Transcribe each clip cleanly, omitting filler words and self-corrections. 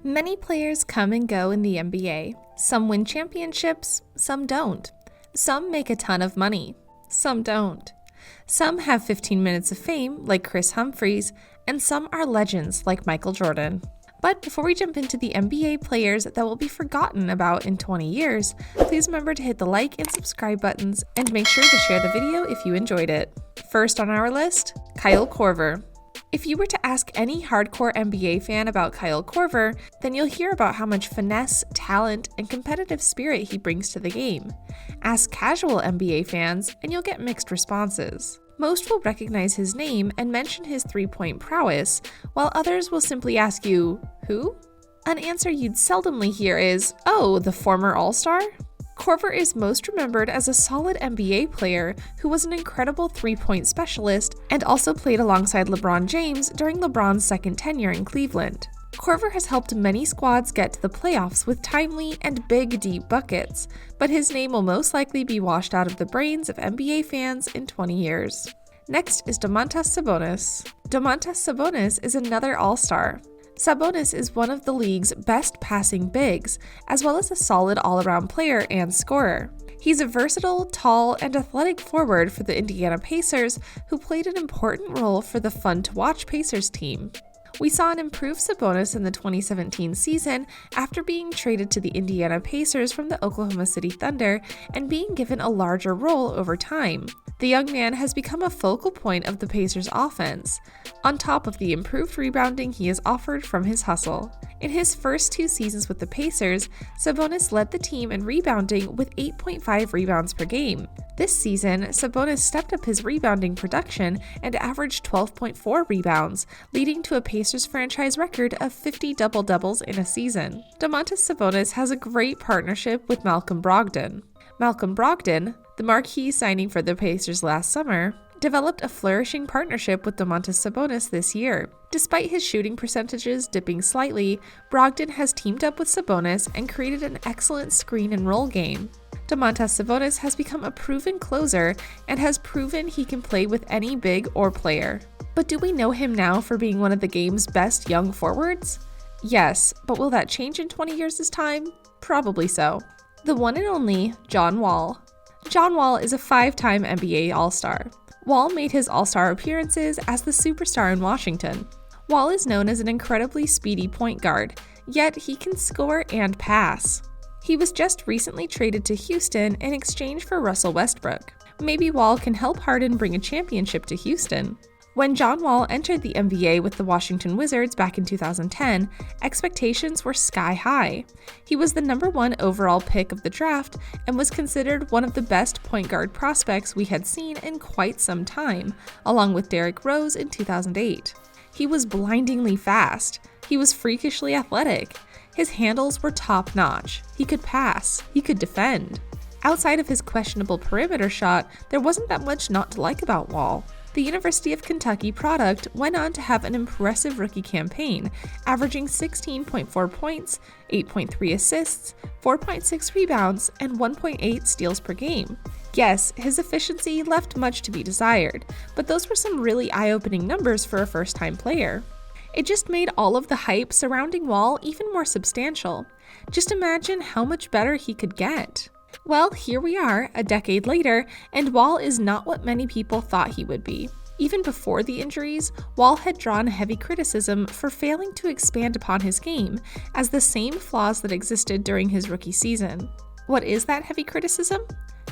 Many players come and go in the NBA. Some win championships, some don't. Some make a ton of money, some don't. Some have 15 minutes of fame, like Chris Humphries, and some are legends, like Michael Jordan. But before we jump into the NBA players that will be forgotten about in 20 years, please remember to hit the like and subscribe buttons, and make sure to share the video if you enjoyed it. First on our list, Kyle Korver. If you were to ask any hardcore NBA fan about Kyle Korver, then you'll hear about how much finesse, talent, and competitive spirit he brings to the game. Ask casual NBA fans, and you'll get mixed responses. Most will recognize his name and mention his three-point prowess, while others will simply ask you, who? An answer you'd seldomly hear is, oh, the former All-Star? Korver is most remembered as a solid NBA player who was an incredible three-point specialist and also played alongside LeBron James during LeBron's second tenure in Cleveland. Korver has helped many squads get to the playoffs with timely and big, deep buckets, but his name will most likely be washed out of the brains of NBA fans in 20 years. Next is Domantas Sabonis. Domantas Sabonis is another All-Star. Sabonis is one of the league's best passing bigs, as well as a solid all-around player and scorer. He's a versatile, tall, and athletic forward for the Indiana Pacers, who played an important role for the fun-to-watch Pacers team. We saw an improved Sabonis in the 2017 season after being traded to the Indiana Pacers from the Oklahoma City Thunder and being given a larger role over time. The young man has become a focal point of the Pacers' offense, on top of the improved rebounding he has offered from his hustle. In his first 2 seasons with the Pacers, Sabonis led the team in rebounding with 8.5 rebounds per game. This season, Sabonis stepped up his rebounding production and averaged 12.4 rebounds, leading to a Pacers franchise record of 50 double-doubles in a season. Domantas Sabonis has a great partnership with Malcolm Brogdon. Malcolm Brogdon, the marquee signing for the Pacers last summer, developed a flourishing partnership with Domantas Sabonis this year. Despite his shooting percentages dipping slightly, Brogdon has teamed up with Sabonis and created an excellent screen and roll game. Domantas Sabonis has become a proven closer and has proven he can play with any big or player. But do we know him now for being one of the game's best young forwards? Yes, but will that change in 20 years' time? Probably so. The one and only John Wall. John Wall is a 5-time NBA All-Star. Wall made his All-Star appearances as the superstar in Washington. Wall is known as an incredibly speedy point guard, yet he can score and pass. He was just recently traded to Houston in exchange for Russell Westbrook. Maybe Wall can help Harden bring a championship to Houston. When John Wall entered the NBA with the Washington Wizards back in 2010, expectations were sky high. He was the number 1 overall pick of the draft and was considered one of the best point guard prospects we had seen in quite some time, along with Derrick Rose in 2008. He was blindingly fast. He was freakishly athletic. His handles were top-notch. He could pass. He could defend. Outside of his questionable perimeter shot, there wasn't that much not to like about Wall. The University of Kentucky product went on to have an impressive rookie campaign, averaging 16.4 points, 8.3 assists, 4.6 rebounds, and 1.8 steals per game. Yes, his efficiency left much to be desired, but those were some really eye-opening numbers for a first-time player. It just made all of the hype surrounding Wall even more substantial. Just imagine how much better he could get. Well, here we are, a decade later, and Wall is not what many people thought he would be. Even before the injuries, Wall had drawn heavy criticism for failing to expand upon his game, as the same flaws that existed during his rookie season. What is that heavy criticism?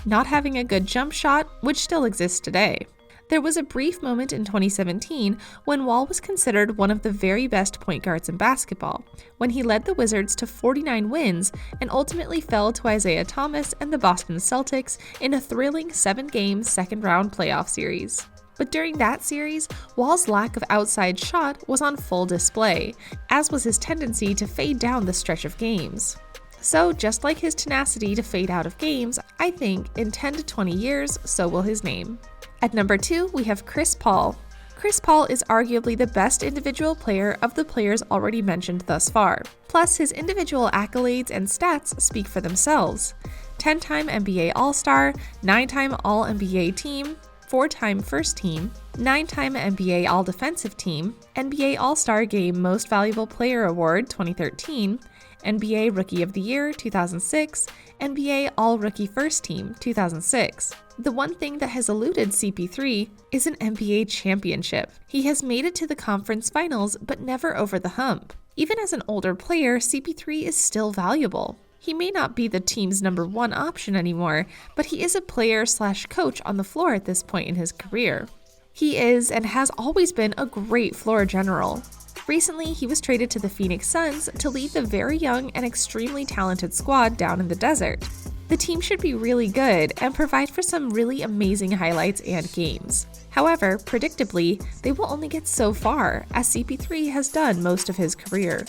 Not having a good jump shot, which still exists today. There was a brief moment in 2017 when Wall was considered one of the very best point guards in basketball, when he led the Wizards to 49 wins and ultimately fell to Isaiah Thomas and the Boston Celtics in a thrilling 7-game second-round playoff series. But during that series, Wall's lack of outside shot was on full display, as was his tendency to fade down the stretch of games. So just like his tenacity to fade out of games, I think in 10 to 20 years, so will his name. At number 2, we have Chris Paul. Chris Paul is arguably the best individual player of the players already mentioned thus far. Plus, his individual accolades and stats speak for themselves. 10-time NBA All-Star, 9-time All-NBA team, 4-time First Team, 9-time NBA All-Defensive Team, NBA All-Star Game Most Valuable Player Award 2013, NBA Rookie of the Year 2006, NBA All-Rookie First Team 2006. The one thing that has eluded CP3 is an NBA championship. He has made it to the conference finals, but never over the hump. Even as an older player, CP3 is still valuable. He may not be the team's #1 option anymore, but he is a player/coach on the floor at this point in his career. He is and has always been a great floor general. Recently, he was traded to the Phoenix Suns to lead the very young and extremely talented squad down in the desert. The team should be really good and provide for some really amazing highlights and games. However, predictably, they will only get so far, as CP3 has done most of his career.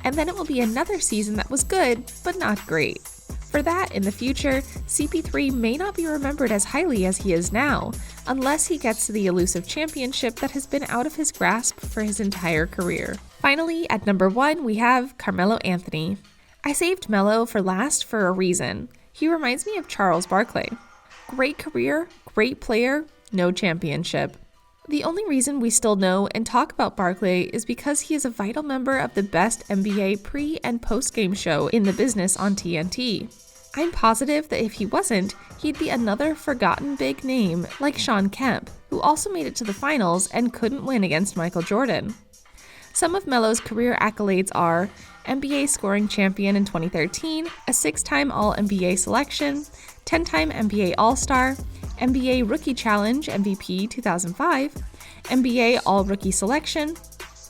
And then it will be another season that was good, but not great. For that, in the future, CP3 may not be remembered as highly as he is now, unless he gets to the elusive championship that has been out of his grasp for his entire career. Finally, at #1, we have Carmelo Anthony. I saved Melo for last for a reason. He reminds me of Charles Barkley. Great career, great player, no championship. The only reason we still know and talk about Barkley is because he is a vital member of the best NBA pre- and post-game show in the business on TNT. I'm positive that if he wasn't, he'd be another forgotten big name like Shawn Kemp, who also made it to the finals and couldn't win against Michael Jordan. Some of Melo's career accolades are NBA scoring champion in 2013, a 6-time All-NBA selection, 10-time NBA All-Star, NBA Rookie Challenge MVP 2005, NBA All-Rookie Selection,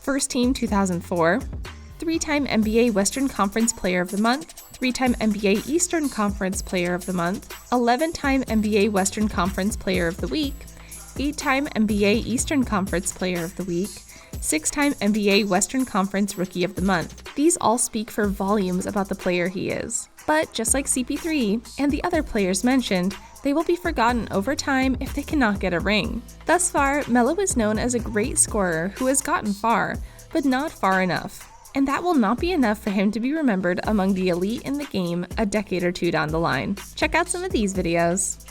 First Team 2004, 3-time NBA Western Conference Player of the Month, 3-time NBA Eastern Conference Player of the Month, 11-time NBA Western Conference Player of the Week, 8-time NBA Eastern Conference Player of the Week, 6-time NBA Western Conference Rookie of the Month. These all speak for volumes about the player he is. But just like CP3 and the other players mentioned, they will be forgotten over time if they cannot get a ring. Thus far, Melo is known as a great scorer who has gotten far, but not far enough. And that will not be enough for him to be remembered among the elite in the game a decade or two down the line. Check out some of these videos.